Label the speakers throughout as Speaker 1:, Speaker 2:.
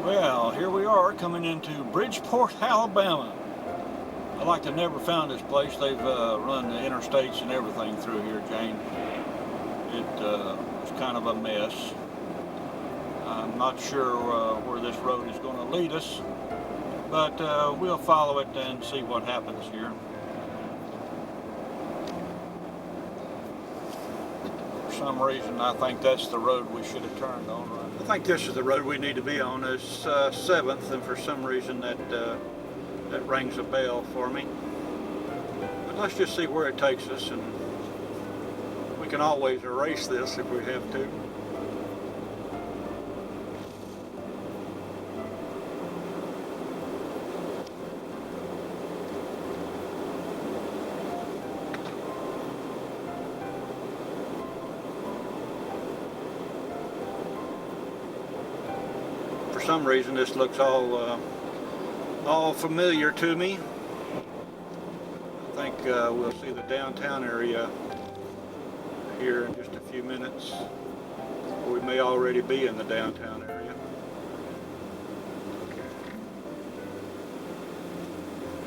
Speaker 1: Well, here we are coming into Bridgeport, Alabama. I like to never found this place. They've run the interstates and everything through here, Jane. It was kind of a mess. I'm not sure where this road is going to lead us, but we'll follow it and see what happens here. For some reason, I think that's the road we should have turned on. Right? I think this is the road we need to be on. It's 7th, and for some reason that rings a bell for me. But let's just see where it takes us, and we can always erase this if we have to. For some reason this looks all familiar to me. I think we'll see the downtown area here in just a few minutes. Or we may already be in the downtown area.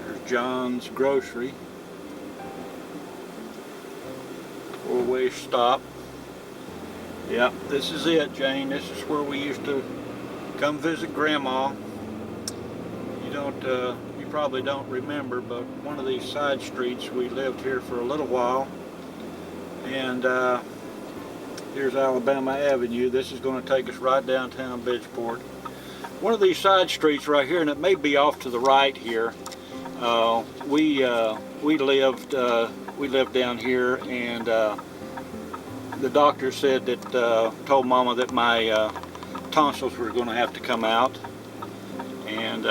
Speaker 1: There's John's Grocery. 4-way stop. Yep, this is it, Jane. This is where we used to come visit Grandma. You probably don't remember, but one of these side streets, we lived here for a little while, and here's Alabama Avenue. This is going to take us right downtown Bridgeport. One of these side streets right here, and it may be off to the right here. We lived down here, and the doctor said that told Mama that my tonsils were going to have to come out, and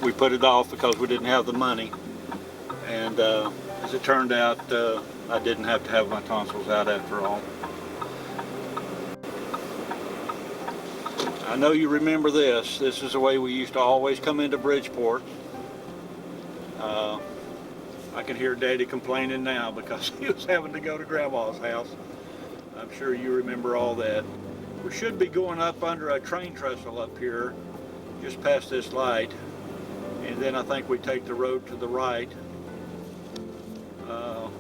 Speaker 1: we put it off because we didn't have the money, and as it turned out, I didn't have to have my tonsils out after all. I know you remember this. This is the way we used to always come into Bridgeport. I can hear Daddy complaining now because he was having to go to Grandma's house. I'm sure you remember all that. We should be going up under a train trestle up here, just past this light, and then I think we take the road to the right.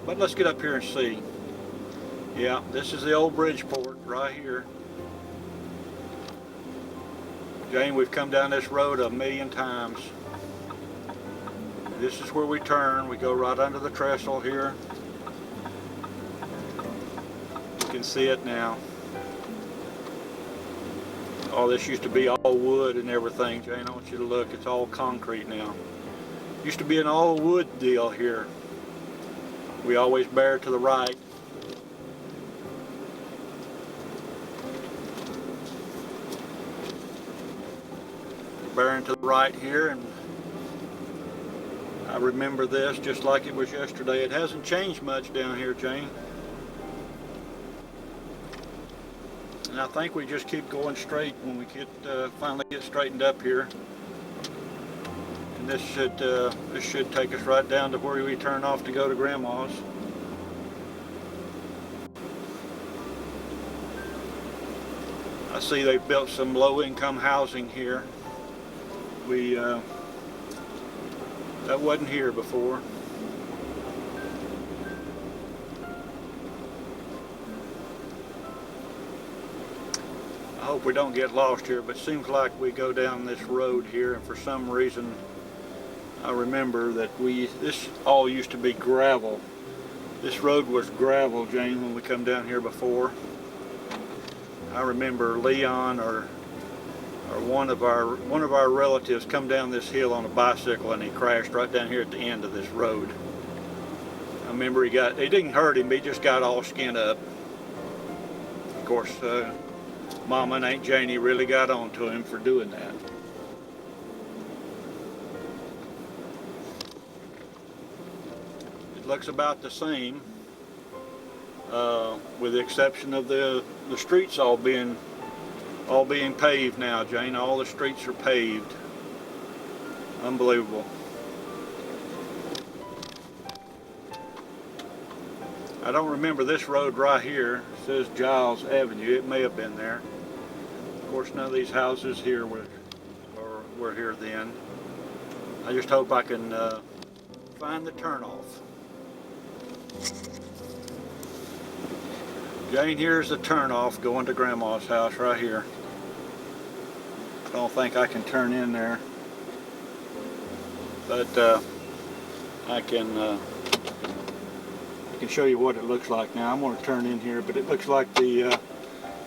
Speaker 1: But let's get up here and see. Yeah, this is the old Bridgeport right here. Jane, we've come down this road a million times. This is where we turn. We go right under the trestle here. You can see it now. Oh, this used to be all wood and everything, Jane. I want you to look. It's all concrete now. Used to be an all wood deal here. We always bear to the right. Bearing to the right here, and I remember this just like it was yesterday. It hasn't changed much down here, Jane. And I think we just keep going straight when we finally get straightened up here. And this should take us right down to where we turn off to go to Grandma's. I see they've built some low-income housing here. That wasn't here before. I hope we don't get lost here, but it seems like we go down this road here, and for some reason I remember that this all used to be gravel. This road was gravel, Jane, when we come down here before. I remember Leon or one of our relatives come down this hill on a bicycle, and he crashed right down here at the end of this road. I remember it didn't hurt him, he just got all skinned up. Of course, Mama and Aunt Janie really got on to him for doing that. It looks about the same, with the exception of the streets all being paved now, Jane. All the streets are paved. Unbelievable. I don't remember this road right here. It says Giles Avenue. It may have been there. Of course, none of these houses here were were here then. I just hope I can find the turnoff. Jane, here's the turnoff going to Grandma's house right here. I don't think I can turn in there, but I can show you what it looks like now. I'm going to turn in here, but it looks like the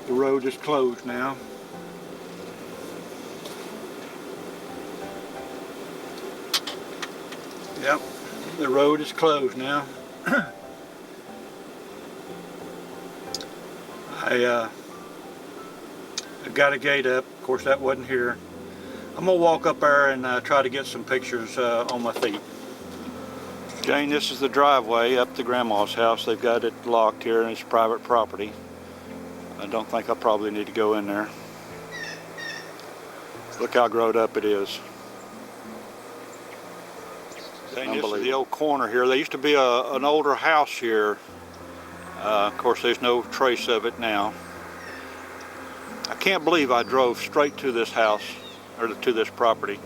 Speaker 1: road is closed now. Yep, the road is closed now. I got a gate up. Of course, that wasn't here. I'm gonna walk up there and try to get some pictures on my feet. Jane, this is the driveway up to Grandma's house. They've got it locked here and it's private property. I don't think I probably need to go in there. Look how grown up it is. Jane, this is the old corner here. There used to be an older house here. Of course, there's no trace of it now. I can't believe I drove straight to this house, or to this property.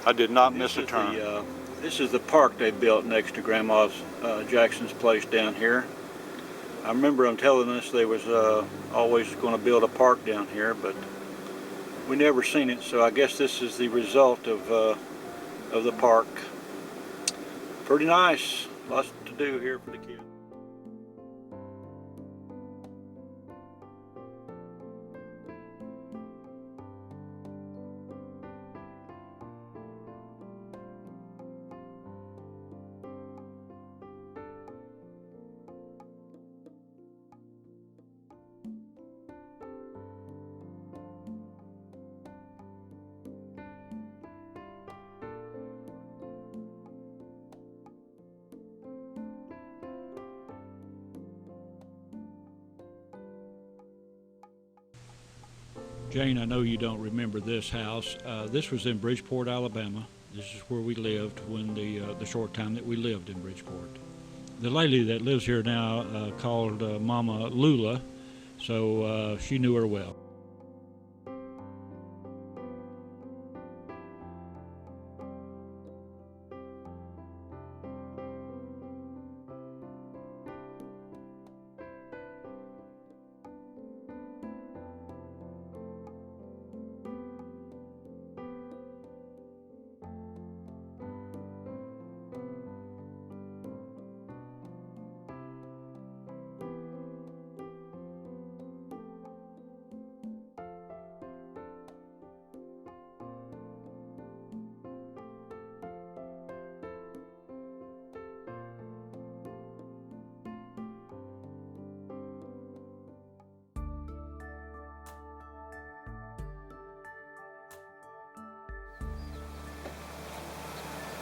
Speaker 1: I did not miss a turn. This is the park they built next to Grandma's Jackson's place down here. I remember them telling us they was always going to build a park down here, but we never seen it. So I guess this is the result of the park. Pretty nice. Lots to do here for the kids. Jane, I know you don't remember this house. This was in Bridgeport, Alabama. This is where we lived when the short time that we lived in Bridgeport. The lady that lives here now called Mama Lula, so she knew her well.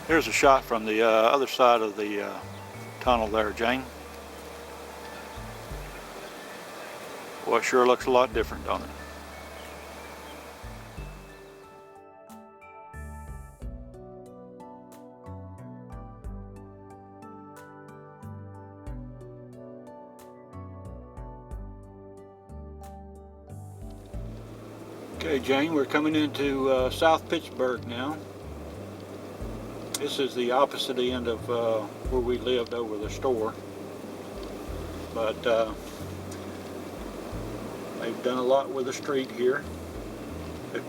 Speaker 1: Here's a shot from the other side of the tunnel there, Jane. Boy, it sure looks a lot different, don't it? Okay, Jane, we're coming into South Pittsburgh now. This is the opposite end of where we lived over the store. But they've done a lot with the street here. They've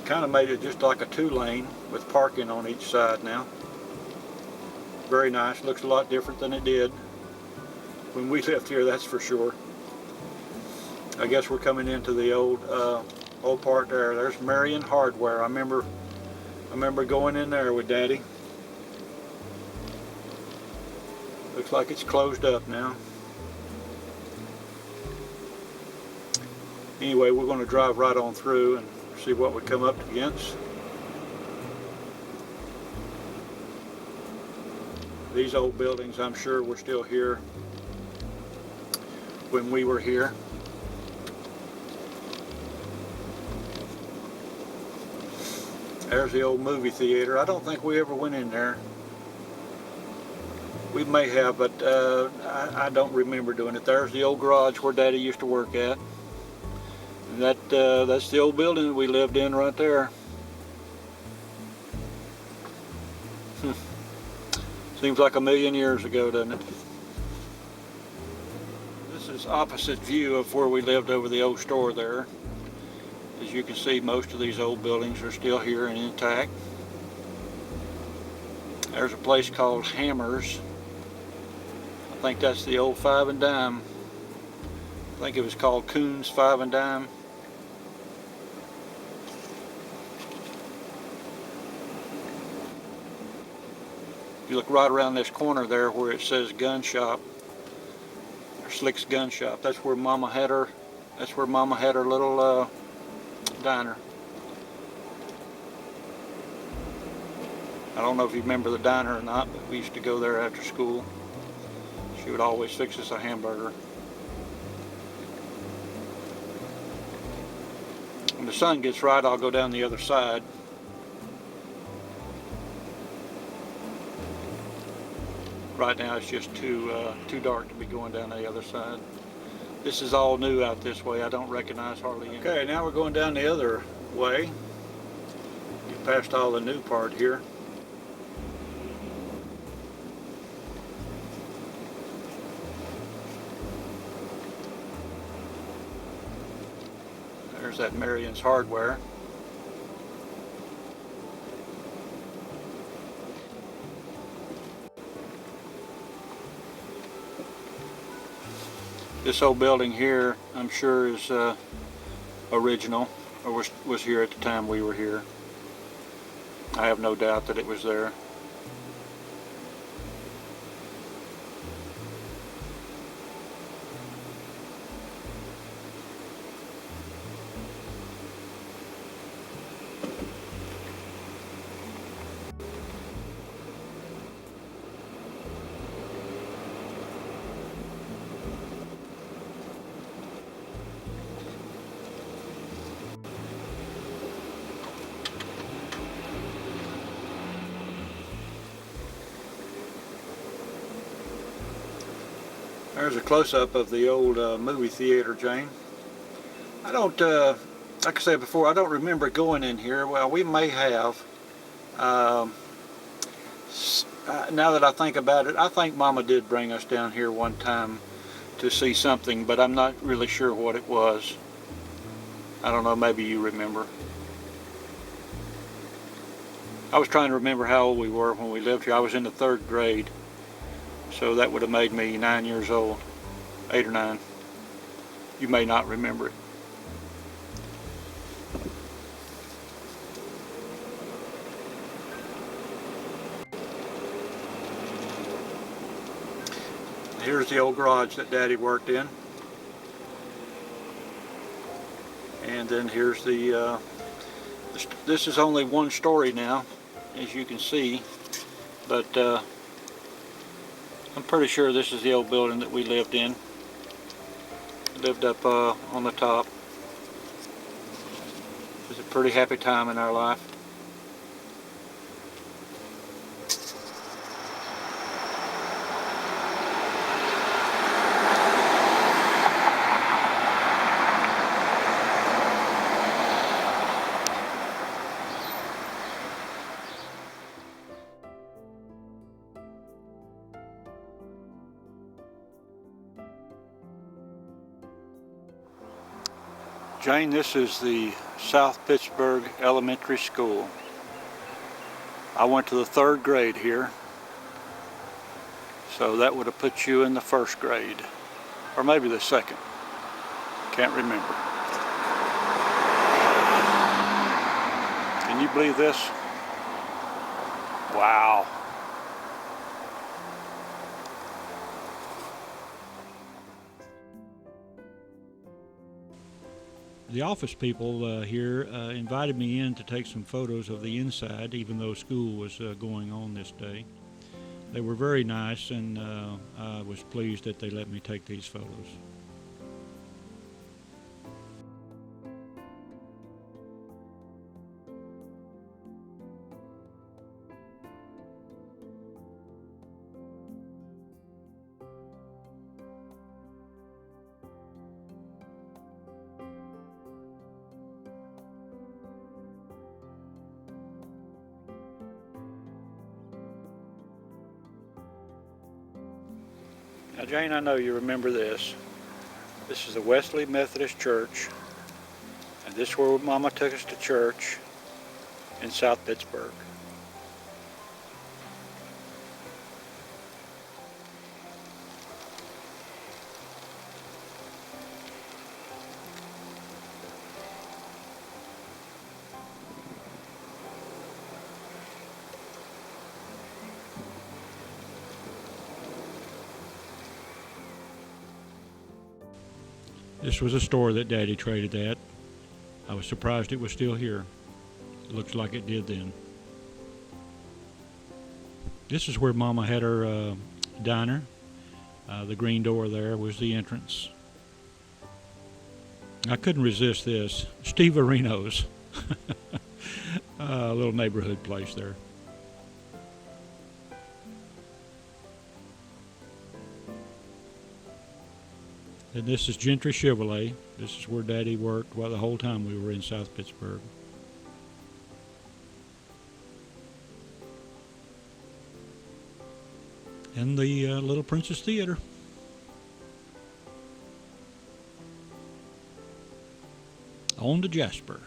Speaker 1: kind of made it just like a 2-lane with parking on each side now. Very nice. Looks a lot different than it did when we lived here, that's for sure. I guess we're coming into the old part there. There's Marion Hardware. I remember going in there with Daddy. Looks like it's closed up now. Anyway, we're going to drive right on through and see what we come up against. These old buildings, I'm sure, were still here when we were here. There's the old movie theater. I don't think we ever went in there. We may have, but I don't remember doing it. There's the old garage where Daddy used to work at. And that's the old building that we lived in right there. Seems like a million years ago, doesn't it? This is opposite view of where we lived over the old store there. As you can see, most of these old buildings are still here and intact. There's a place called Hammers. I think that's the old Five and Dime. I think it was called Coons Five and Dime. You look right around this corner there where it says gun shop, or Slick's Gun Shop. That's where Mama had her. That's where Mama had her little diner. I don't know if you remember the diner or not, but we used to go there after school. She would always fix us a hamburger. When the sun gets right, I'll go down the other side. Right now it's just too dark to be going down the other side. This is all new out this way. I don't recognize hardly any. Okay, now we're going down the other way. Get past all the new part here. There's that Marion's Hardware. This old building here, I'm sure, is original, or was here at the time we were here. I have no doubt that it was there. There's a close-up of the old movie theater, Jane. I don't, like I said before, I don't remember going in here. Well, we may have. Now that I think about it, I think Mama did bring us down here one time to see something, but I'm not really sure what it was. I don't know, maybe you remember. I was trying to remember how old we were when we lived here. I was in the 3rd grade. So that would have made me 9 years old, 8 or 9. You may not remember it. Here's the old garage that Daddy worked in. And then here's the, this is only 1 story now, as you can see, but I'm pretty sure this is the old building that we lived in. Lived up on the top. It was a pretty happy time in our life. Jane, this is the South Pittsburgh Elementary School. I went to the 3rd grade here, so that would have put you in the 1st grade, or maybe the 2nd. Can't remember. Can you believe this? Wow. The office people here invited me in to take some photos of the inside, even though school was going on this day. They were very nice, and I was pleased that they let me take these photos. Now, Jane, I know you remember this. This is the Wesley Methodist Church, and this is where Mama took us to church in South Pittsburgh. This was a store that Daddy traded at. I was surprised it was still here. It looks like it did then. This is where Mama had her diner. The green door there was the entrance. I couldn't resist this. Steve Areno's. A little neighborhood place there. And this is Gentry Chevrolet. This is where Daddy worked the whole time we were in South Pittsburgh. And the Little Princess Theater. On to Jasper.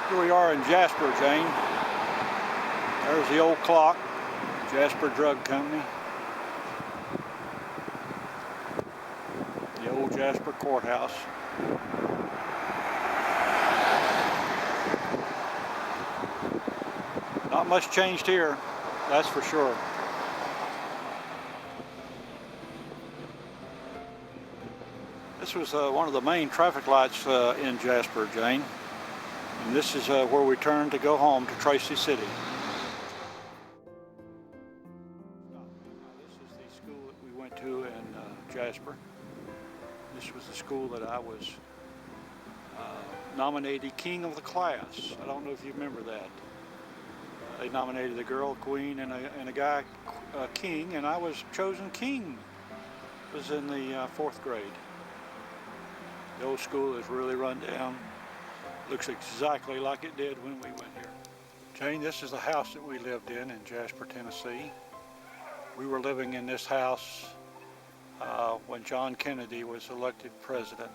Speaker 1: Here we are in Jasper, Jane. There's the old clock, Jasper Drug Company. The old Jasper Courthouse. Not much changed here, that's for sure. This was one of the main traffic lights in Jasper, Jane. And this is where we turn to go home to Tracy City. This is the school that we went to in Jasper. This was the school that I was nominated King of the Class. I don't know if you remember that. They nominated a girl Queen and a guy King, and I was chosen King. It was in the 4th grade. The old school is really run down. Looks exactly like it did when we went here. Jane, this is the house that we lived in Jasper, Tennessee. We were living in this house when John Kennedy was elected president.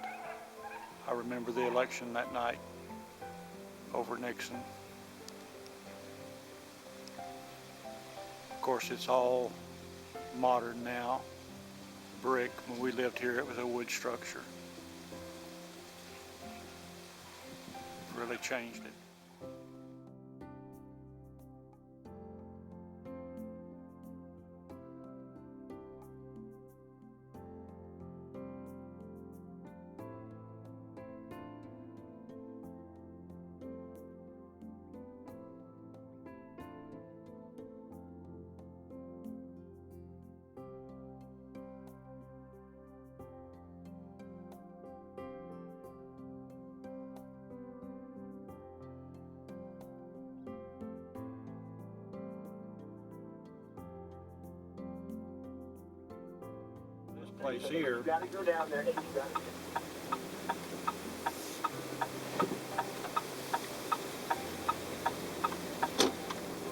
Speaker 1: I remember the election that night over Nixon. Of course, it's all modern now. Brick. When we lived here, it was a wood structure. Really changed it. Place here. You gotta go down there.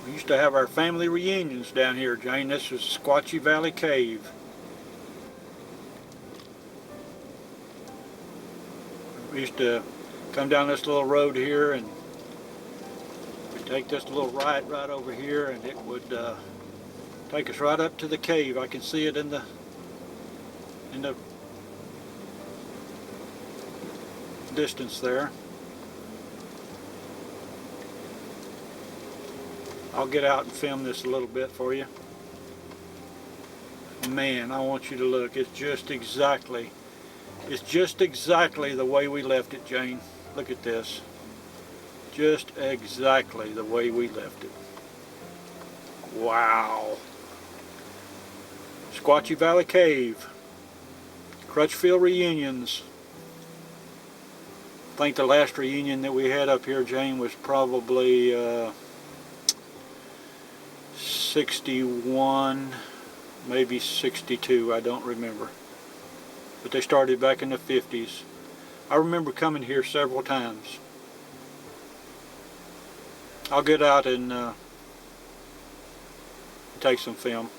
Speaker 1: We used to have our family reunions down here, Jane. This was Squatchy Valley Cave. We used to come down this little road here, and we'd take this little right over here, and it would take us right up to the cave. I can see it in the distance there. I'll get out and film this a little bit for you. Man, I want you to look. It's just exactly the way we left it, Jane. Look at this. Just exactly the way we left it. Wow. Squatchy Valley Cave. Crutchfield reunions. I think the last reunion that we had up here, Jane, was probably 61, maybe 62, I don't remember. But they started back in the 50s. Of I remember coming here several times. I'll get out and take some film.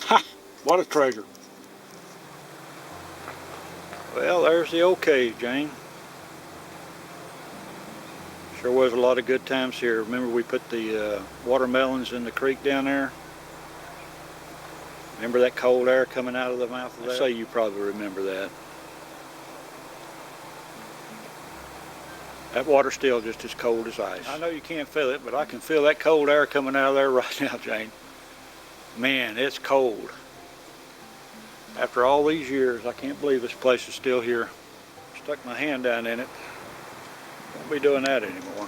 Speaker 1: Ha! What a treasure. Well, there's the old cave, Jane. Sure was a lot of good times here. Remember we put the watermelons in the creek down there? Remember that cold air coming out of the mouth of that? I say you probably remember that. That water's still just as cold as ice. I know you can't feel it, but I can feel that cold air coming out of there right now, Jane. Man, it's cold. After all these years, I can't believe this place is still here. Stuck my hand down in it. Won't be doing that anymore.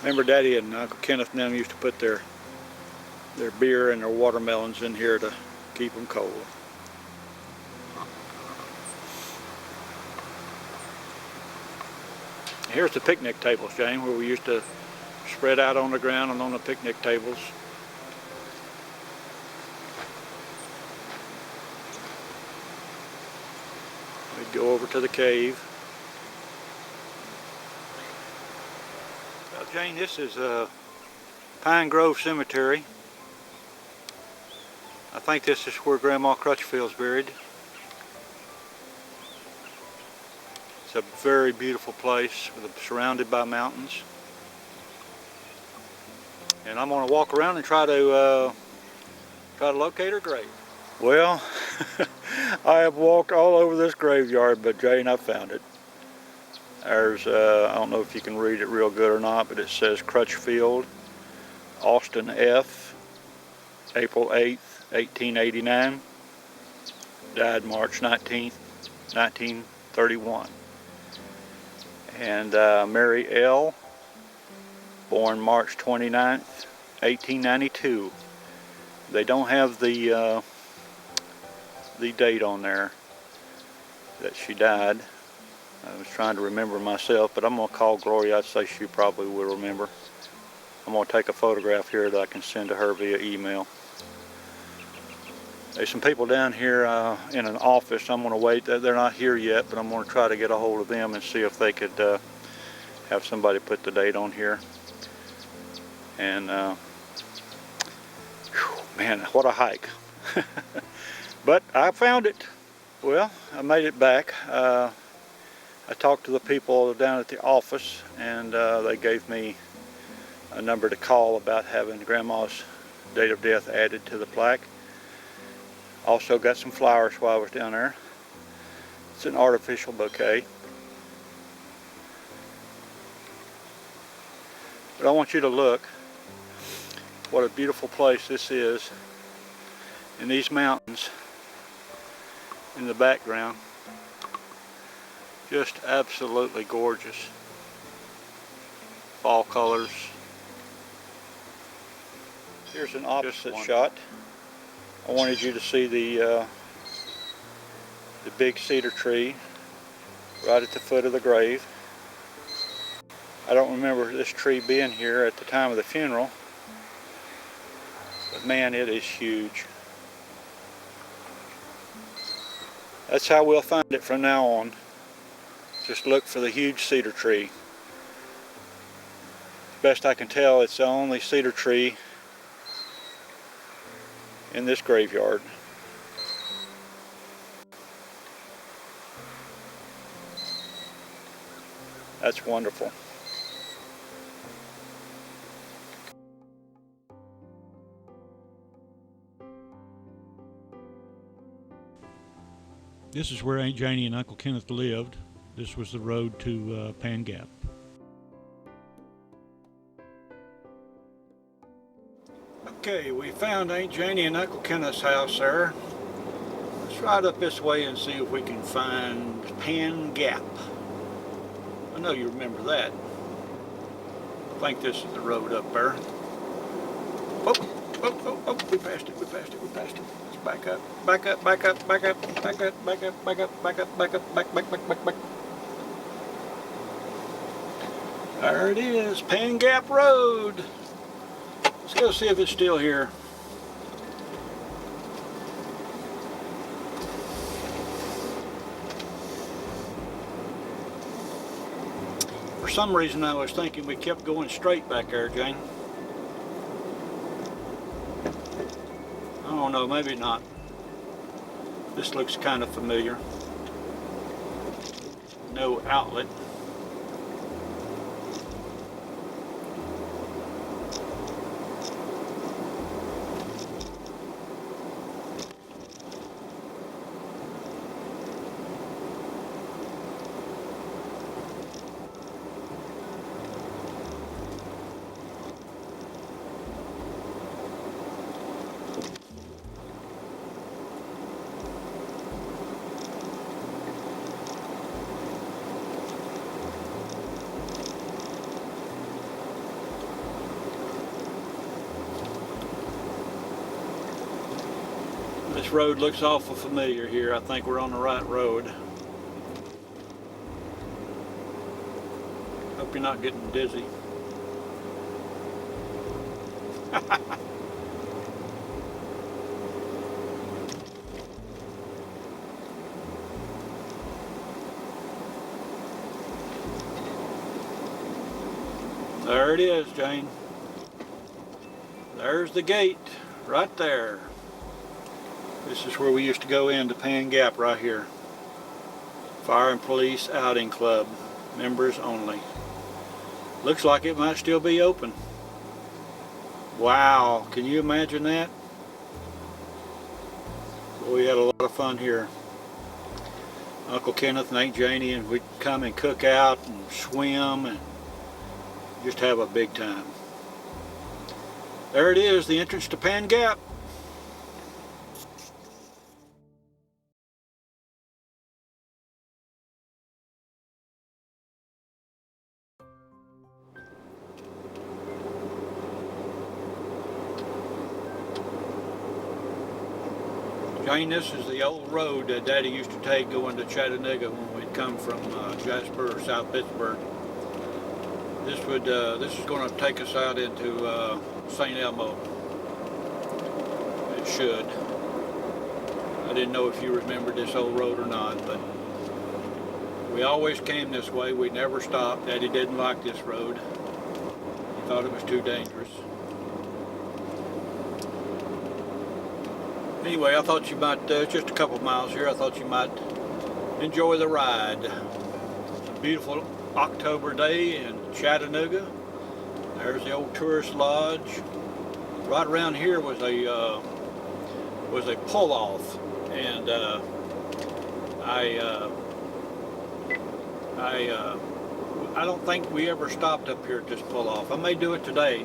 Speaker 1: Remember Daddy and Uncle Kenneth and them used to put their beer and their watermelons in here to keep them cold. Here's the picnic tables, Jane, where we used to spread out on the ground and on the picnic tables. We'd go over to the cave. Well, Jane, this is Pine Grove Cemetery. I think this is where Grandma Crutchfield's buried. It's a very beautiful place, surrounded by mountains. And I'm going to walk around and try to locate her grave. Well, I have walked all over this graveyard, but Jane, I found it. There's, I don't know if you can read it real good or not, but it says Crutchfield, Austin F., April 8th, 1889. Died March 19th, 1931. And Mary L., born March 29th, 1892. They don't have the date on there that she died. I was trying to remember myself, but I'm going to call Gloria. I'd say she probably will remember. I'm going to take a photograph here that I can send to her via email. There's some people down here in an office. I'm going to wait. They're not here yet, but I'm going to try to get a hold of them and see if they could have somebody put the date on here. And man, what a hike. But I found it. Well, I made it back. I talked to the people down at the office, and they gave me a number to call about having Grandma's date of death added to the plaque. Also got some flowers while I was down there. It's an artificial bouquet. But I want you to look what a beautiful place this is, in these mountains in the background. Just absolutely gorgeous. Fall colors. Here's an opposite shot. I wanted you to see the big cedar tree right at the foot of the grave. I don't remember this tree being here at the time of the funeral, but man, it is huge. That's how we'll find it from now on. Just look for the huge cedar tree. Best I can tell, it's the only cedar tree in this graveyard. That's wonderful. This is where Aunt Janie and Uncle Kenneth lived. This was the road to Pan Gap. Okay, we found Aunt Janie and Uncle Kenneth's house there. Let's ride up this way and see if we can find Pan Gap. I know you remember that. I think this is the road up there. Oh, we passed it. Let's back up. Back up. There it is, Pan Gap Road. Let's go see if it's still here. For some reason I was thinking we kept going straight back there, Jane. I don't know, maybe not. This looks kind of familiar. No outlet. This road looks awful familiar here. I think we're on the right road. Hope you're not getting dizzy. There it is, Jane. There's the gate right there. This is where we used to go into Pan Gap right here. Fire and Police Outing Club, members only. Looks like it might still be open. Wow, can you imagine that? Boy, we had a lot of fun here. Uncle Kenneth and Aunt Janie, and we'd come and cook out and swim and just have a big time. There it is, the entrance to Pan Gap. Jane, this is the old road that Daddy used to take going to Chattanooga when we'd come from Jasper or South Pittsburgh. This is going to take us out into St. Elmo. It should. I didn't know if you remembered this old road or not, but we always came this way. We never stopped. Daddy didn't like this road. He thought it was too dangerous. Anyway, I thought you might, just a couple miles here, I thought you might enjoy the ride. It's a beautiful October day in Chattanooga. There's the old tourist lodge. Right around here was a pull-off, and I don't think we ever stopped up here at this pull-off. I may do it today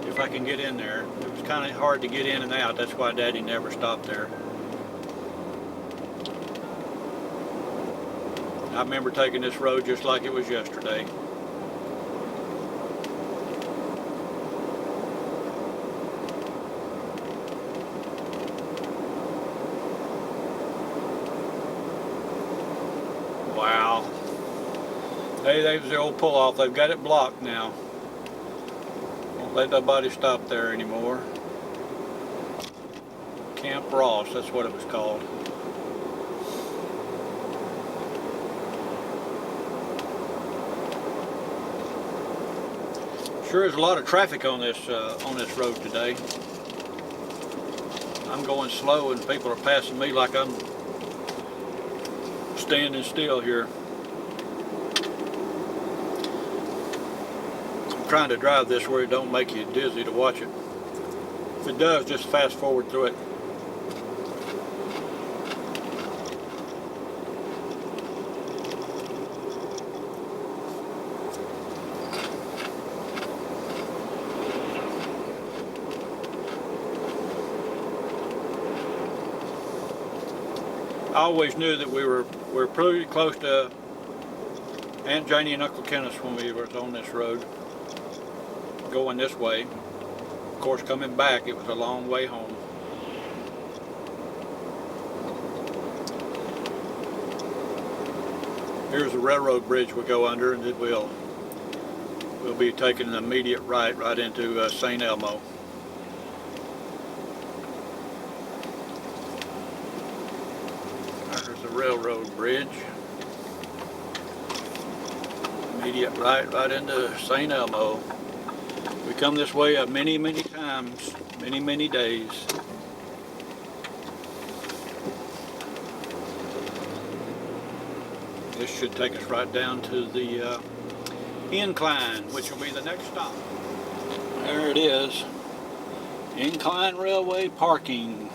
Speaker 1: if I can get in there. It was kind of hard to get in and out. That's why Daddy never stopped there. I remember taking this road just like it was yesterday. Wow. Hey, there's the old pull-off. They've got it blocked now. Won't let nobody stop there anymore. Camp Ross, that's what it was called. Sure is a lot of traffic on this road today. I'm going slow and people are passing me like I'm standing still here. I'm trying to drive this where it don't make you dizzy to watch it. If it does, just fast forward through it. I always knew that we were pretty close to Aunt Janie and Uncle Kenneth when we were on this road, going this way. Of course, coming back, it was a long way home. Here's the railroad bridge we go under, and we'll be taking an immediate right into St. Elmo. There's the railroad bridge. Immediate right into St. Elmo. We come this way many times, many days. This should take us right down to the incline, which will be the next stop. There it is. Incline Railway parking.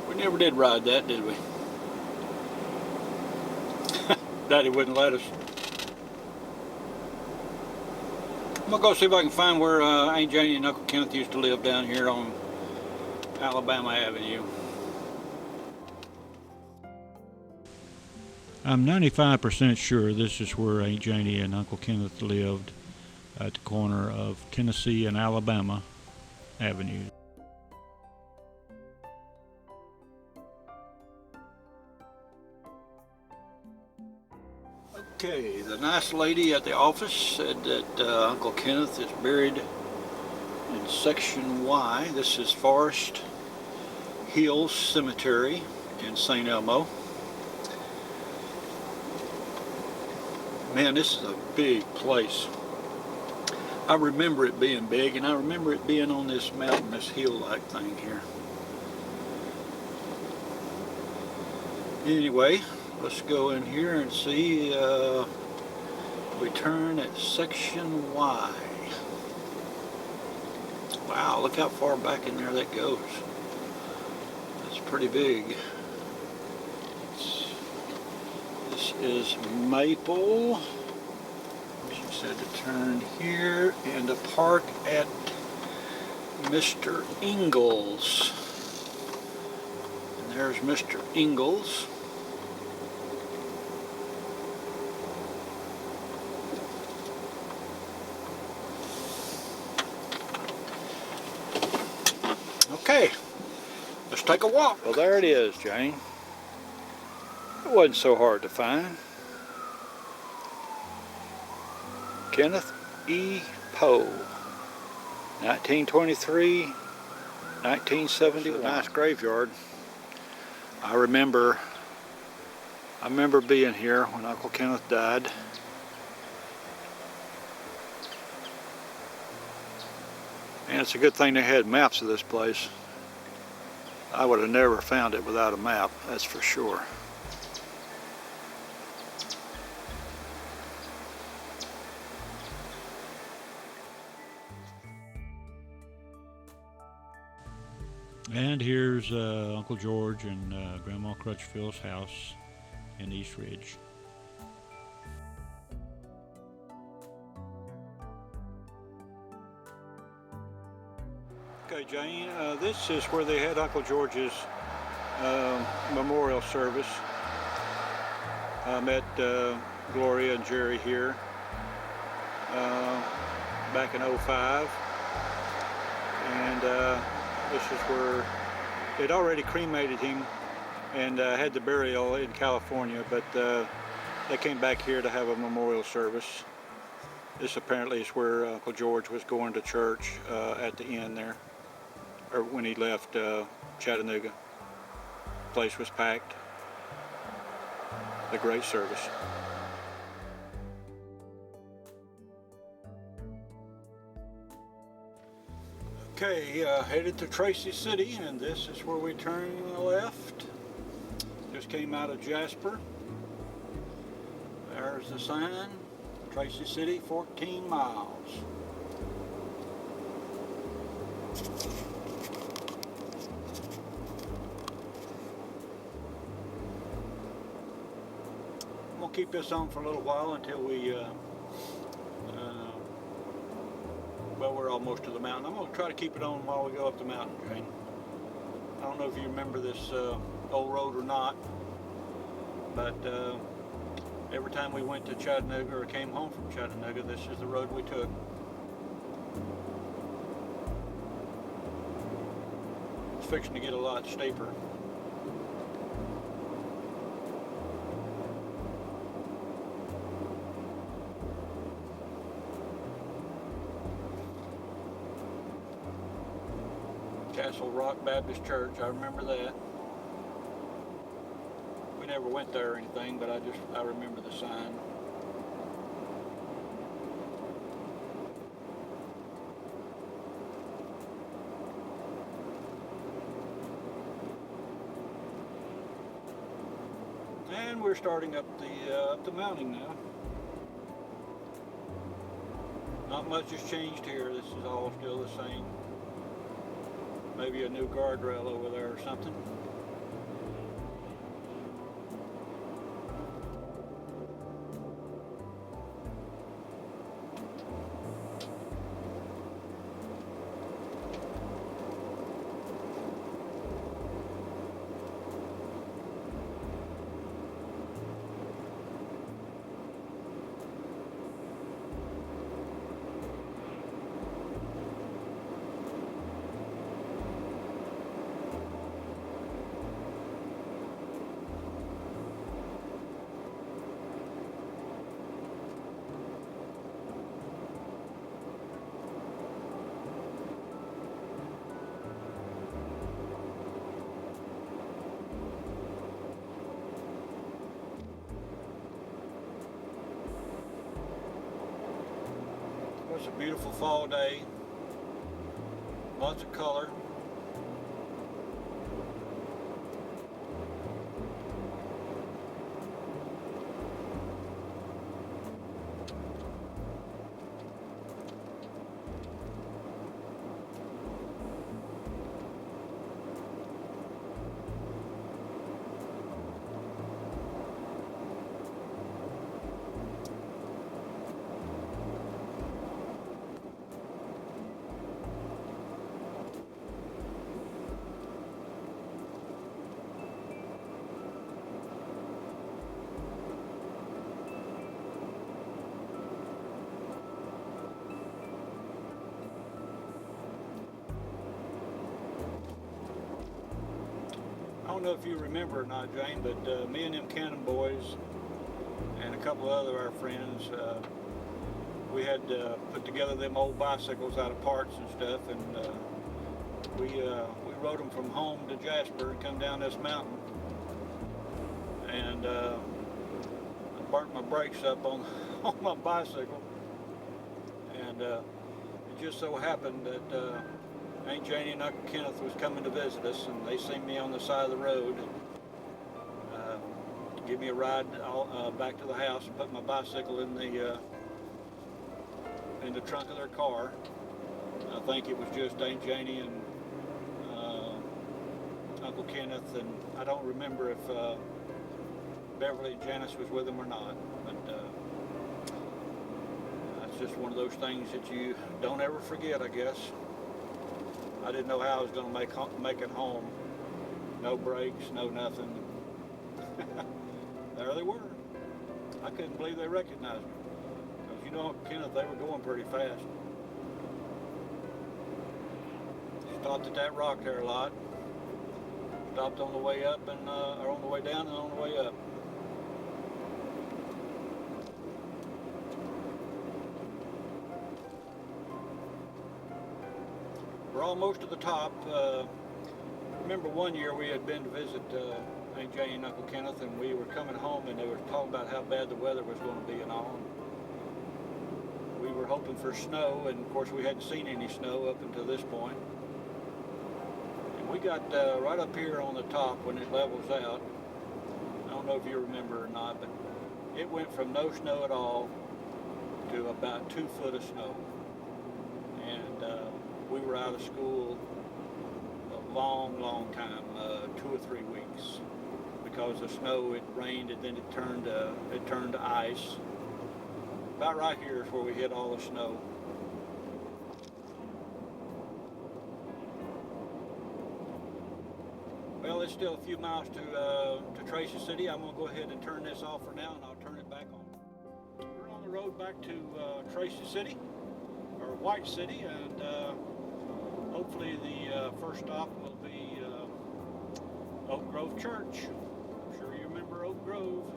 Speaker 1: We never did ride that, did we? Daddy wouldn't let us. I'm gonna go see if I can find where Aunt Janie and Uncle Kenneth used to live down here on Alabama Avenue. I'm 95% sure this is where Aunt Janie and Uncle Kenneth lived, at the corner of Tennessee and Alabama Avenue. Okay, the nice lady at the office said that Uncle Kenneth is buried in Section Y. This is Forest Hills Cemetery in St. Elmo. Man, this is a big place. I remember it being big, and I remember it being on this mountain, this hill-like thing here. Anyway, let's go in here and see. We turn at Section Y. Wow, look how far back in there that goes. That's pretty big. This is Maple. She said to turn here and to park at Mr. Ingalls. And there's Mr. Ingalls. Okay, let's take a walk. Well, there it is, Jane. It wasn't so hard to find. Kenneth E. Poe, 1923, 1971. Nice graveyard. I remember being here when Uncle Kenneth died. And it's a good thing they had maps of this place. I would have never found it without a map, that's for sure. And here's Uncle George and Grandma Crutchfield's house in East Ridge. Okay, Jane, this is where they had Uncle George's memorial service. I met Gloria and Jerry here back in '05, and this is where they'd already cremated him and had the burial in California, but they came back here to have a memorial service. This apparently is where Uncle George was going to church at the end there, or when he left Chattanooga. The place was packed. A great service. Okay, headed to Tracy City, and this is where we turn left. Just came out of Jasper. There's the sign, Tracy City, 14 miles. I'm gonna keep this on for a little while until we well, we're almost to the mountain. I'm going to try to keep it on while we go up the mountain, Jane. I don't know if you remember this old road or not, but every time we went to Chattanooga or came home from Chattanooga, this is the road we took. It's fixing to get a lot steeper. Castle Rock Baptist Church, I remember that. We never went there or anything, but I remember the sign. And we're starting up the mounting now. Not much has changed here. This is all still the same. Maybe a new guardrail over there or something. It's a beautiful fall day, lots of color. I don't know if you remember or not, Jane, but me and them Cannon boys and a couple of other our friends, we had put together them old bicycles out of parts and stuff, and we rode them from home to Jasper and come down this mountain. And I burnt my brakes up on on my bicycle, and it just so happened that Aunt Janie and Uncle Kenneth was coming to visit us, and they seen me on the side of the road, to give me a ride back to the house and put my bicycle in the trunk of their car. I think it was just Aunt Janie and Uncle Kenneth, and I don't remember if Beverly and Janice was with them or not, but that's just one of those things that you don't ever forget, I guess. I didn't know how I was going to make it home. No brakes, no nothing. There they were. I couldn't believe they recognized me. Because you know, Kenneth, they were going pretty fast. Stopped at that rock there a lot. Stopped on the way up and or on the way down and on the way up. We're almost to the top. Remember one year we had been to visit Aunt Janie and Uncle Kenneth, and we were coming home and they were talking about how bad the weather was going to be and all. We were hoping for snow, and of course we hadn't seen any snow up until this point. And we got right up here on the top when it levels out. I don't know if you remember or not, but it went from no snow at all to about 2 foot of snow. And we were out of school a long time, 2 or 3 weeks, because the snow, it rained and then it turned to ice. About right here is where we hit all the snow. Well, it's still a few miles to Tracy City. I'm going to go ahead and turn this off for now, and I'll turn it back on. We're on the road back to Tracy City, or White City, and hopefully the first stop will be Oak Grove Church. I'm sure you remember Oak Grove.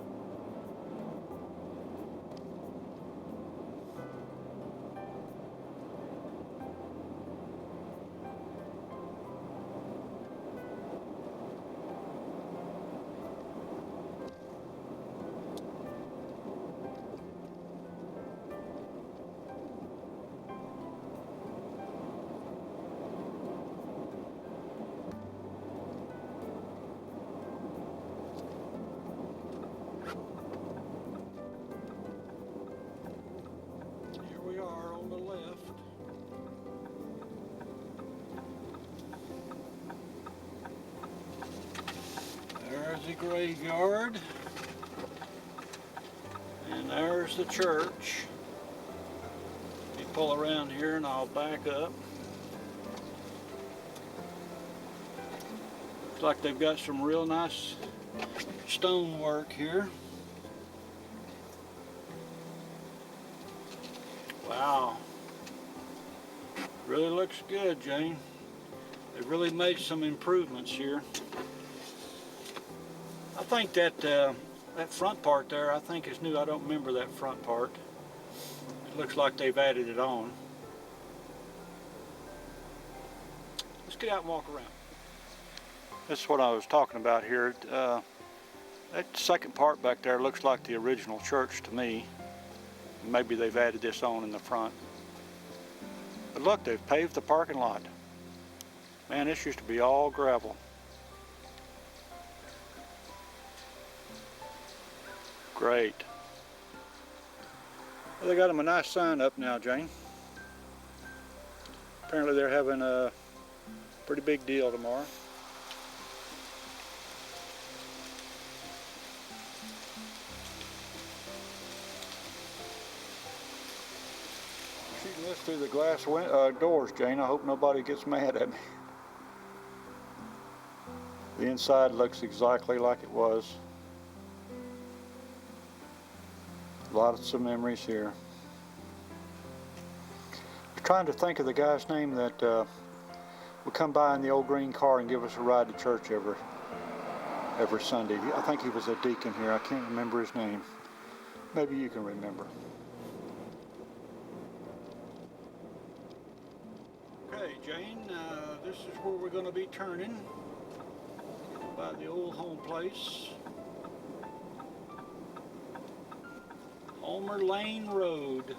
Speaker 1: graveyard. And there's the church. You pull around here and I'll back up. Looks like they've got some real nice stonework here. Wow. Really looks good, Jane. They've really made some improvements here. I think that that front part there, I think is new. I don't remember that front part. It looks like they've added it on. Let's get out and walk around. This is what I was talking about here. That second part back there looks like the original church to me. Maybe they've added this on in the front. But look, they've paved the parking lot. Man, this used to be all gravel. Great. Well, they got them a nice sign up now, Jane. Apparently they're having a pretty big deal tomorrow. Shooting this through the glass doors, Jane. I hope nobody gets mad at me. The inside looks exactly like it was. Lots of memories here. I'm trying to think of the guy's name that would come by in the old green car and give us a ride to church every Sunday. I think he was a deacon here. I can't remember his name. Maybe you can remember. Okay, Jane, this is where we're going to be turning by the old home place. Homer Lane Road.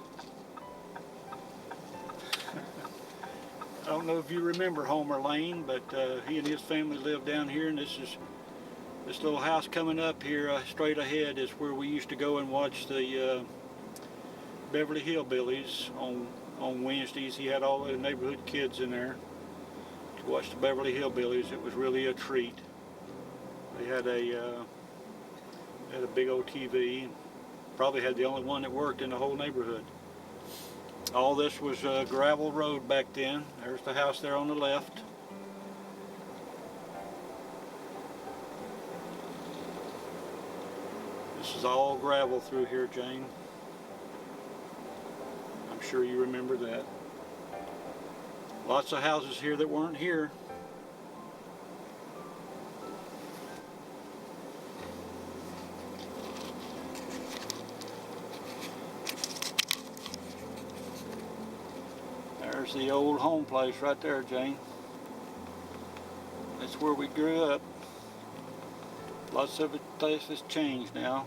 Speaker 1: I don't know if you remember Homer Lane, but he and his family lived down here, and this little house coming up here straight ahead is where we used to go and watch the Beverly Hillbillies on Wednesdays. He had all the neighborhood kids in there to watch the Beverly Hillbillies. It was really a treat. They had a big old TV. Probably had the only one that worked in the whole neighborhood. All this was a gravel road back then. There's the house there on the left. This is all gravel through here, Jane. I'm sure you remember that. Lots of houses here that weren't here. There's the old home place right there, Jane. That's where we grew up. Lots of it has changed now.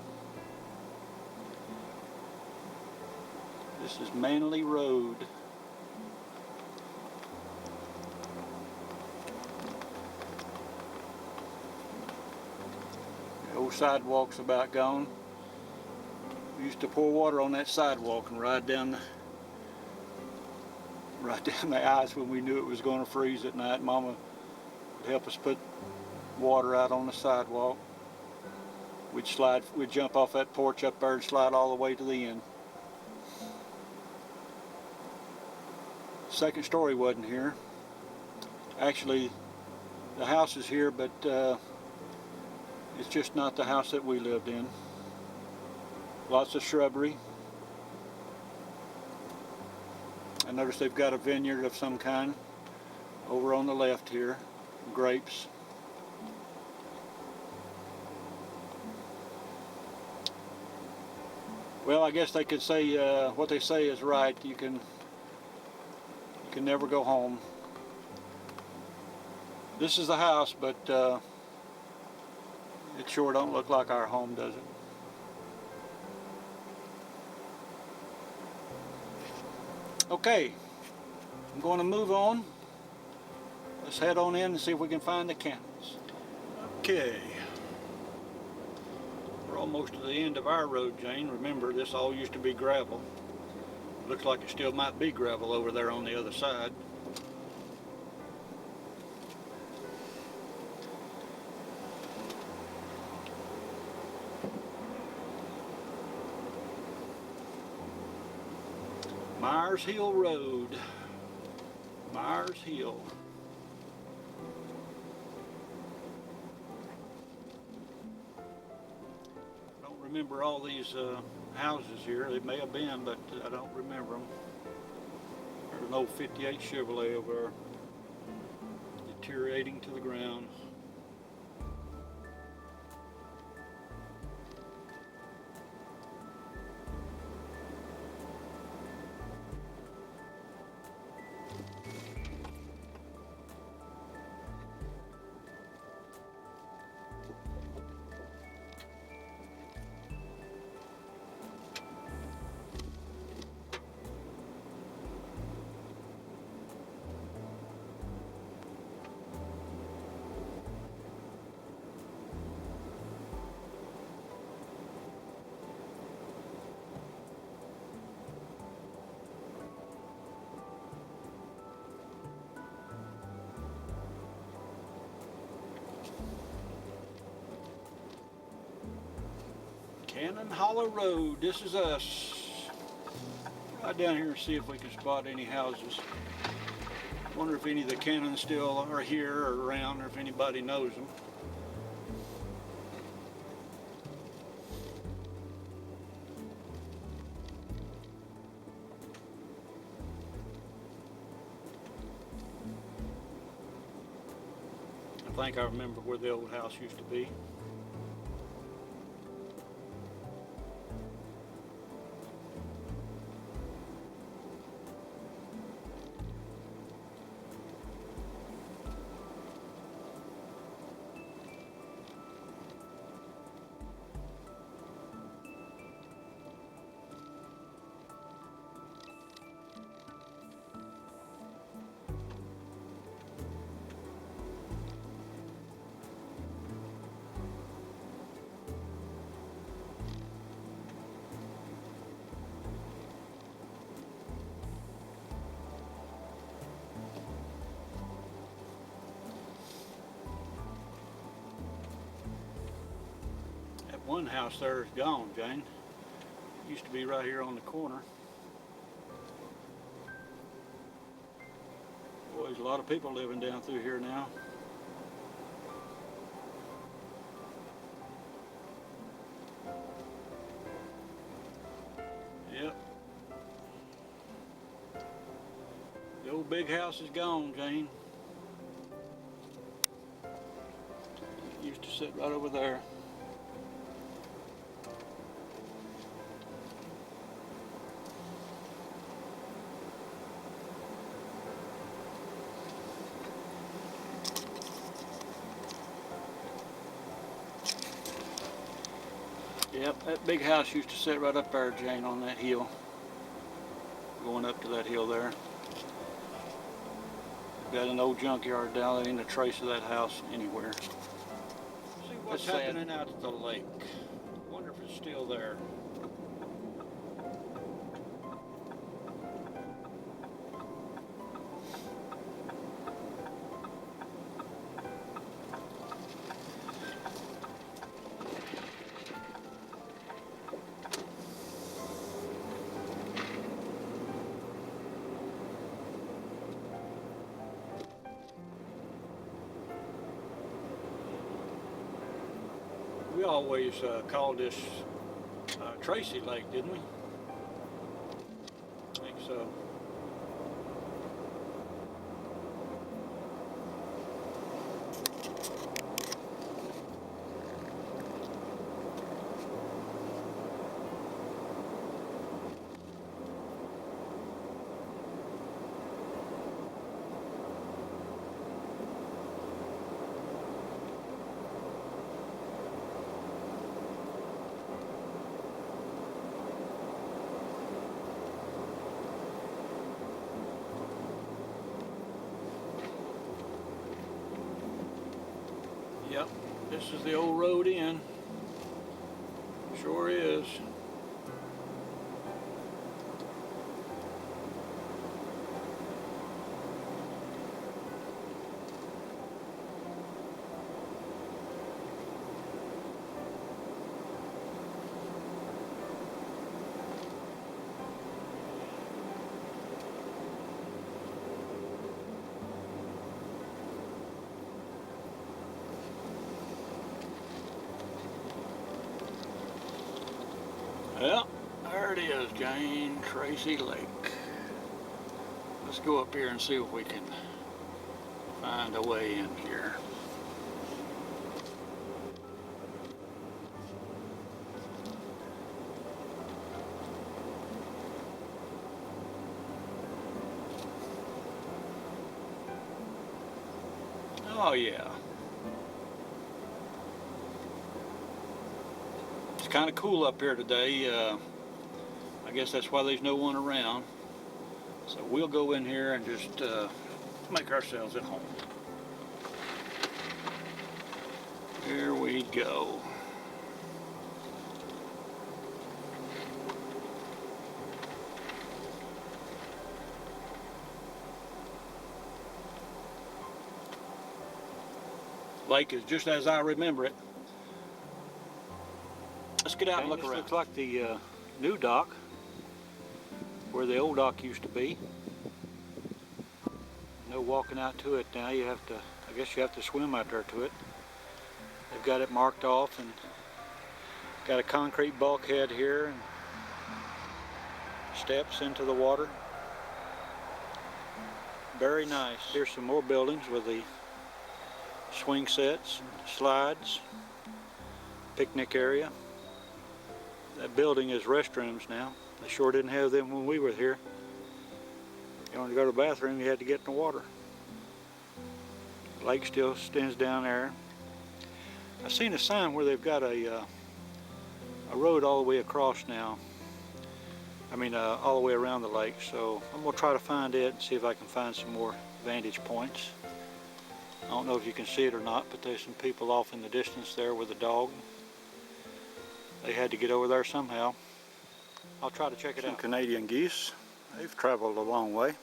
Speaker 1: This is Manley Road. The old sidewalk's about gone. We used to pour water on that sidewalk and ride down the ice when we knew it was going to freeze at night. Mama would help us put water out on the sidewalk. We'd jump off that porch up there and slide all the way to the end. Second story wasn't here. Actually, the house is here, but it's just not the house that we lived in. Lots of shrubbery. I notice they've got a vineyard of some kind over on the left here. Grapes. Well, I guess they could say what they say is right. You can never go home. This is the house, but it sure don't look like our home, does it? Okay, I'm going to move on. Let's head on in and see if we can find the candles. Okay, we're almost to the end of our road, Jane. Remember, this all used to be gravel. Looks like it still might be gravel over there on the other side. Myers Hill Road. Myers Hill. I don't remember all these houses here. They may have been, but I don't remember them. There's an old 58 Chevrolet over there, deteriorating to the ground. Cannon Hollow Road, this is us. Right down here and see if we can spot any houses. Wonder if any of the Cannons still are here or around, or if anybody knows them. I think I remember where the old house used to be. One house there is gone, Jane. Used to be right here on the corner. Boy, there's a lot of people living down through here now. Yep. The old big house is gone, Jane. Used to sit right over there. Yep, that big house used to sit right up there, Jane, on that hill. Going up to that hill there. Got an old junkyard down there, ain't a trace of that house anywhere. See what's happening out at the lake. Wonder if it's still there. We always called this Tracy Lake, didn't we? I think so. Yep, this is the old road in. Sure is. Well, there it is, Jane Tracy Lake. Let's go up here and see if we can find a way in here. Oh yeah. It's kind of cool up here today. I guess that's why there's no one around. So we'll go in here and just make ourselves at home. Here we go. Lake is just as I remember it. Let's get out and look around. This looks like the new dock, where the old dock used to be. No walking out to it now. You have to, I guess you have to swim out there to it. They've got it marked off and got a concrete bulkhead here and steps into the water. Very nice. Here's some more buildings with the swing sets, slides, picnic area. That building is restrooms now. They sure didn't have them when we were here. You wanted to go to the bathroom, you had to get in the water. The lake still extends down there. I've seen a sign where they've got a road all the way across now. I mean all the way around the lake, so I'm going to try to find it and see if I can find some more vantage points. I don't know if you can see it or not, but there's some people off in the distance there with a dog. They had to get over there somehow. I'll try to check it out. Some Canadian geese. They've traveled a long way,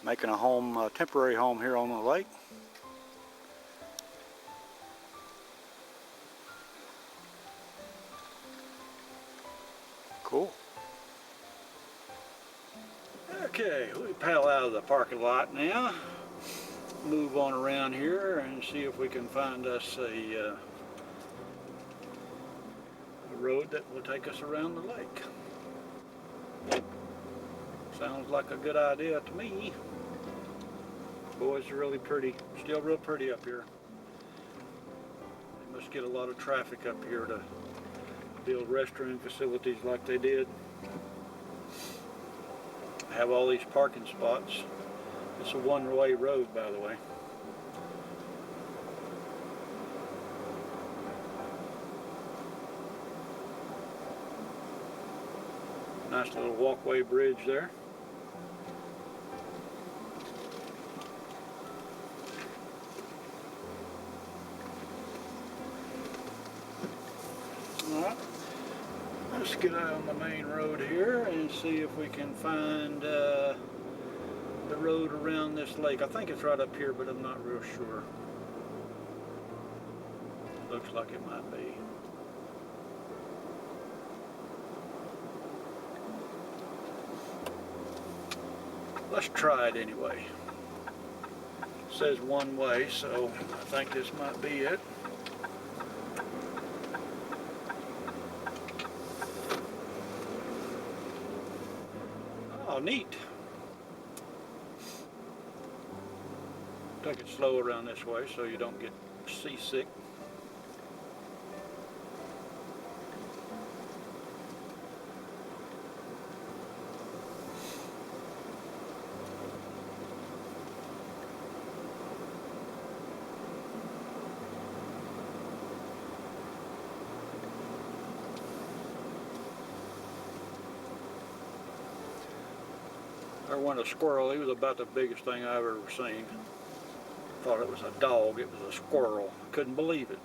Speaker 1: making a home, a temporary home here on the lake. Cool. Okay, we paddle out of the parking lot now. Move on around here and see if we can find us a road that will take us around the lake. Sounds like a good idea to me. Boys are really pretty, still real pretty up here. They must get a lot of traffic up here to build restroom facilities like they did. Have all these parking spots. It's a one-way road, by the way. Nice little walkway bridge there. Alright, let's get out on the main road here and see if we can find the road around this lake. I think it's right up here, but I'm not real sure. Looks like it might be. Let's try it anyway. It says one way, so I think this might be it. Oh, neat. Take it slow around this way so you don't get seasick. There went a squirrel. He was about the biggest thing I've ever seen. Thought it was a dog. It was a squirrel. Couldn't believe it.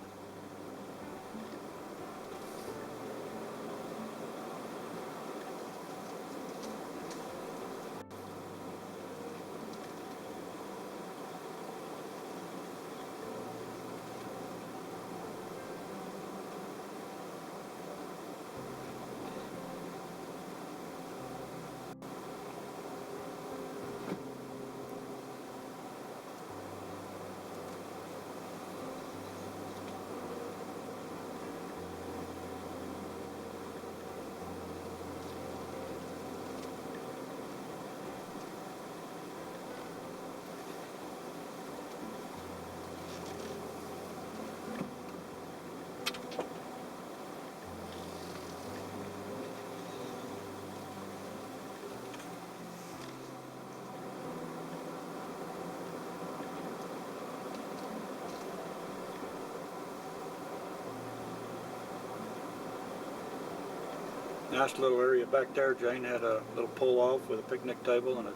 Speaker 1: Nice little area back there. Jane had a little pull off with a picnic table and a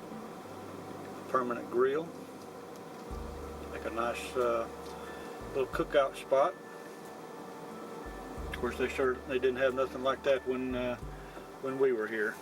Speaker 1: permanent grill. Make a nice little cookout spot. Of course, they didn't have nothing like that when we were here.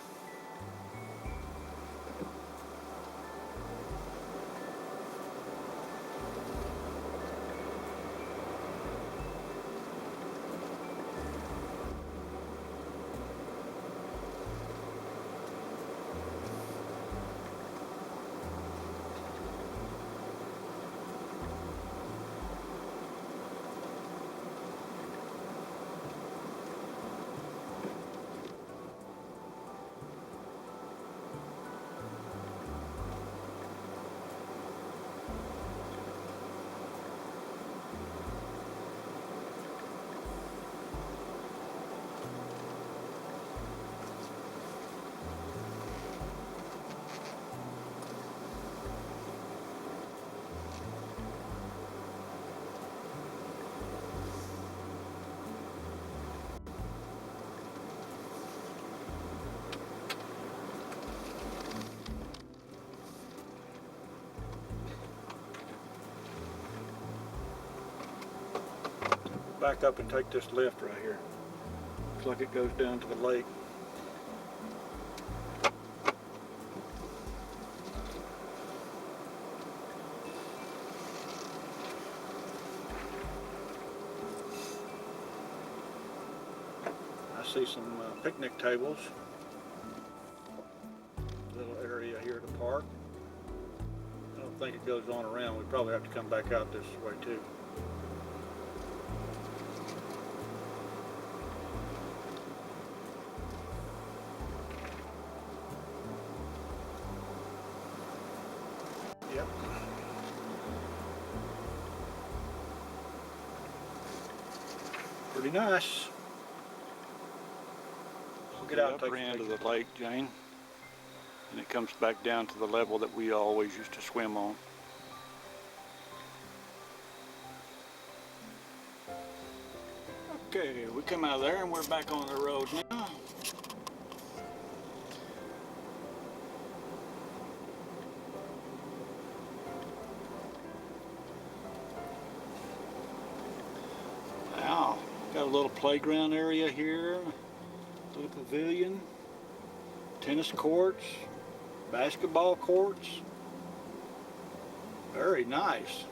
Speaker 1: Back up and take this left right here. Looks like it goes down to the lake. I see some picnic tables. Little area here to park. I don't think it goes on around. We probably have to come back out this way too. Yep. Pretty nice. We'll get out and take the end of the lake, Jane. And it comes back down to the level that we always used to swim on. Okay, we come out of there and we're back on the road now. Wow, got a little playground area here, little pavilion, tennis courts, basketball courts. Very nice.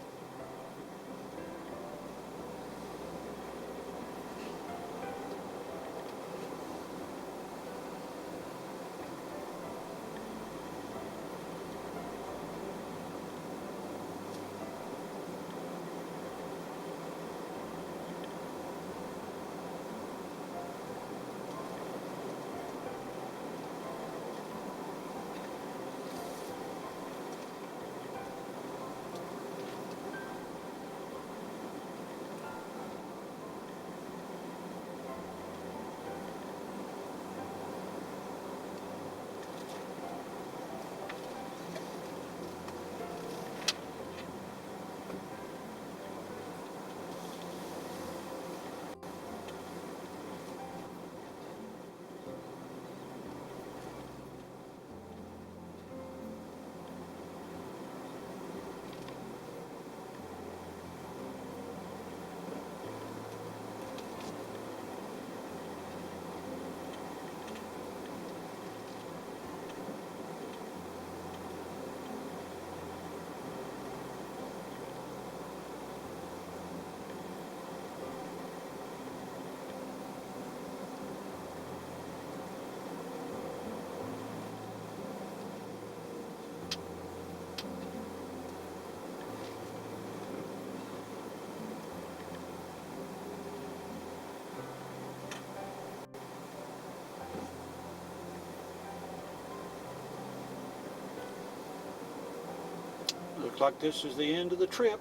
Speaker 1: Looks like this is the end of the trip.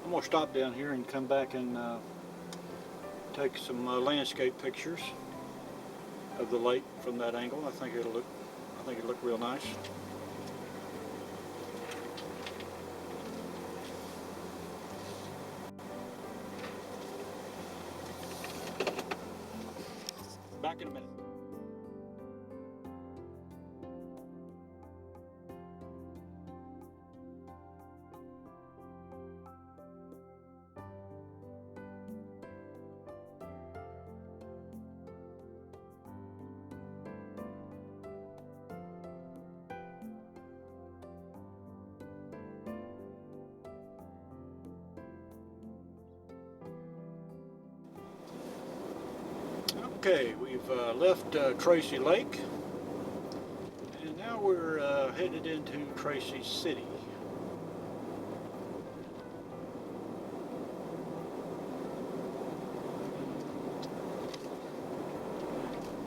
Speaker 1: I'm going to stop down here and come back and take some landscape pictures of the lake from that angle. I think it'll look real nice. Back in a minute. Okay, we've left Tracy Lake, and now we're headed into Tracy City.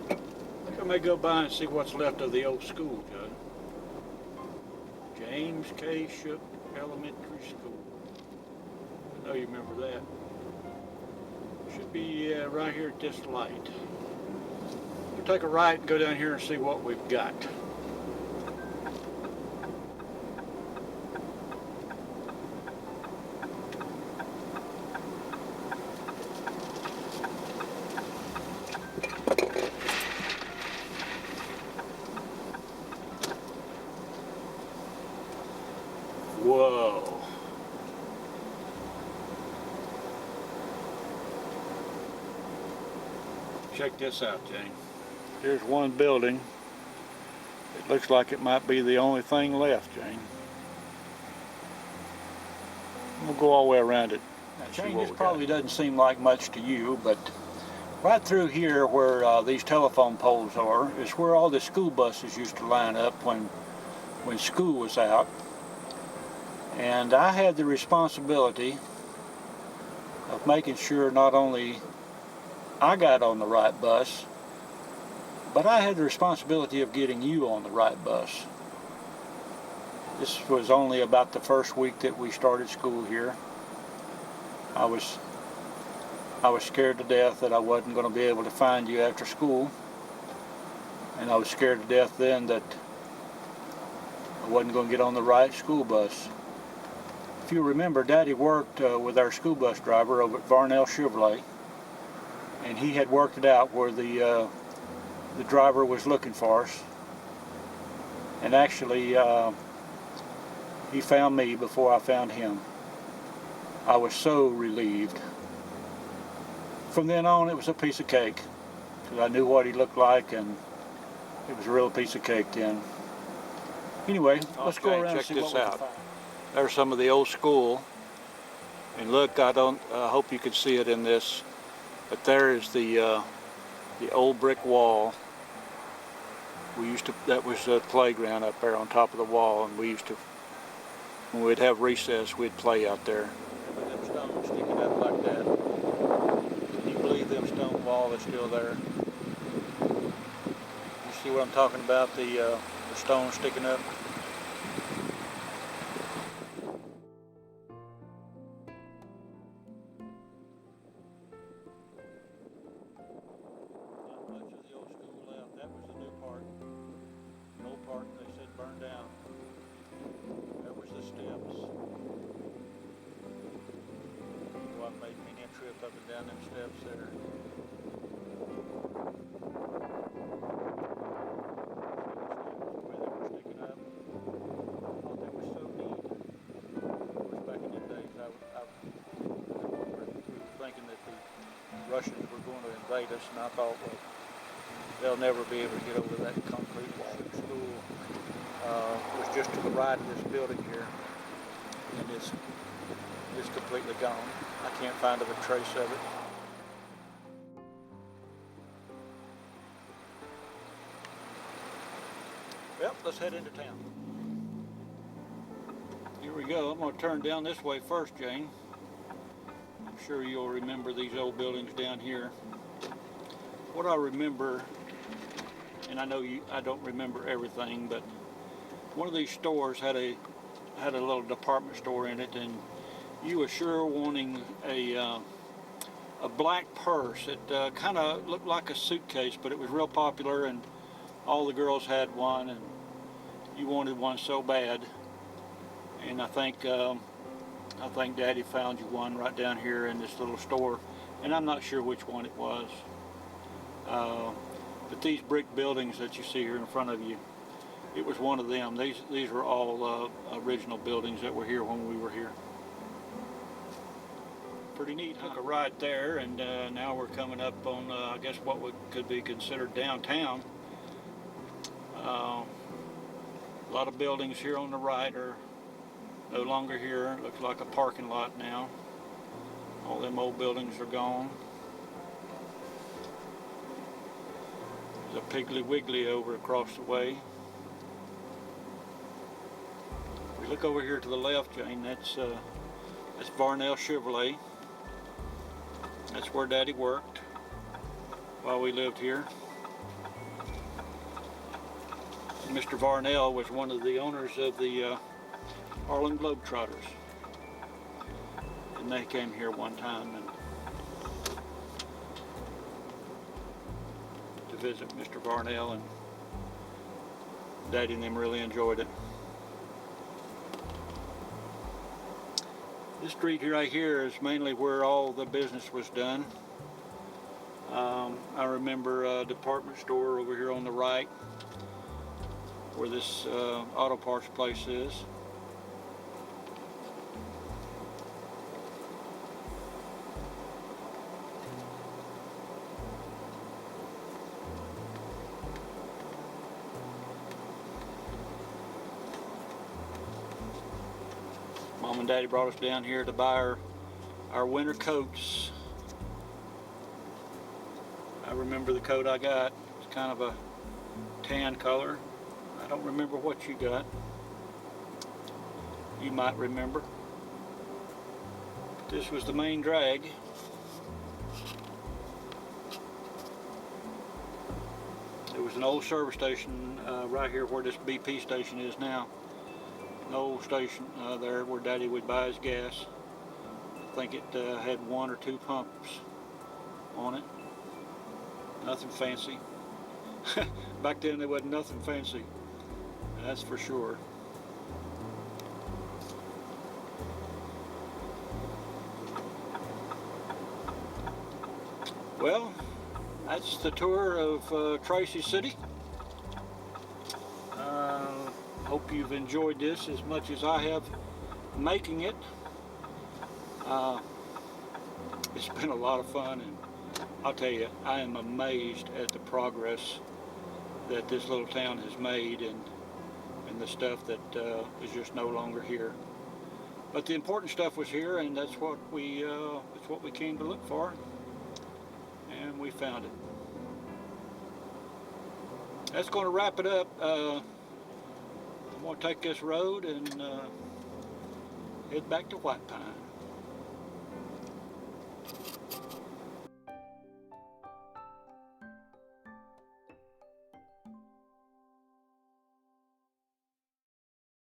Speaker 1: I think I may go by and see what's left of the old school, Judd. James K. Shook Elementary School. I know you remember that. Should be right here at this light. We'll take a right and go down here and see what we've got. Whoa. Check this out, Jane. Here's one building. It looks like it might be the only thing left, Jane. We'll go all the way around it. Now, Jane, this probably doesn't seem like much to you, but right through here where these telephone poles are is where all the school buses used to line up when school was out. And I had the responsibility of making sure not only I got on the right bus, but I had the responsibility of getting you on the right bus. This was only about the first week that we started school here. I was scared to death that I wasn't going to be able to find you after school, and I was scared to death then that I wasn't going to get on the right school bus. If you remember, Daddy worked with our school bus driver over at Varnell Chevrolet, and he had worked it out where the driver was looking for us, and actually he found me before I found him. I was so relieved. From then on, it was a piece of cake, because I knew what he looked like, and it was a real piece of cake then. Anyway, let's go around and see what we can find. There's some of the old school, and look, I hope you can see it in this, but there is the old brick wall. That was a playground up there on top of the wall, and we used to, when we'd have recess, we'd play out there. With them stones sticking up like that. Can you believe them stone wall is still there? You see what I'm talking about, the stones sticking up? Burned down. There was the steps. What made me a trip up and down them steps there. The way they were sticking up. I thought that was so neat. Of course, back in the days, we were thinking that the Russians were going to invade us, and I thought, well, they'll never be able to get over that concrete wall. School was just to the right of this building here, and it's completely gone. I can't find a trace of it. Well, let's head into town. Here we go. I'm going to turn down this way first, Jane. I'm sure you'll remember these old buildings down here. What I remember, and I know I don't remember everything, but one of these stores had a little department store in it, and you were sure wanting a black purse. It kind of looked like a suitcase, but it was real popular, and all the girls had one, and you wanted one so bad. And I think Daddy found you one right down here in this little store, and I'm not sure which one it was. But these brick buildings that you see here in front of you, it was one of them. These were all original buildings that were here when we were here. Pretty neat, huh? Took a right there, and now we're coming up on, I guess, what could be considered downtown. A lot of buildings here on the right are no longer here. It looks like a parking lot now. All them old buildings are gone. a Piggly Wiggly over across the way. We look over here to the left, Jane, that's Varnell Chevrolet. That's where Daddy worked while we lived here. Mr. Varnell was one of the owners of the Harlem Globetrotters. And they came here one time to visit Mr. Varnell, and Daddy and them really enjoyed it. This street right here is mainly where all the business was done. I remember a department store over here on the right where this auto parts place is. Mom and Daddy brought us down here to buy our winter coats. I remember the coat I got. It's kind of a tan color. I don't remember what you got. You might remember. This was the main drag. There was an old service station right here where this BP station is now. An old station there where Daddy would buy his gas. I think it had 1 or 2 pumps on it. Nothing fancy. Back then there wasn't nothing fancy. That's for sure. Well, that's the tour of Tracy City. Hope you've enjoyed this as much as I have making it. It's been a lot of fun, and I'll tell you, I am amazed at the progress that this little town has made, and the stuff that is just no longer here. But the important stuff was here, and that's what we came to look for, and we found it. That's going to wrap it up. I'm going to take this road and head back to White Pine.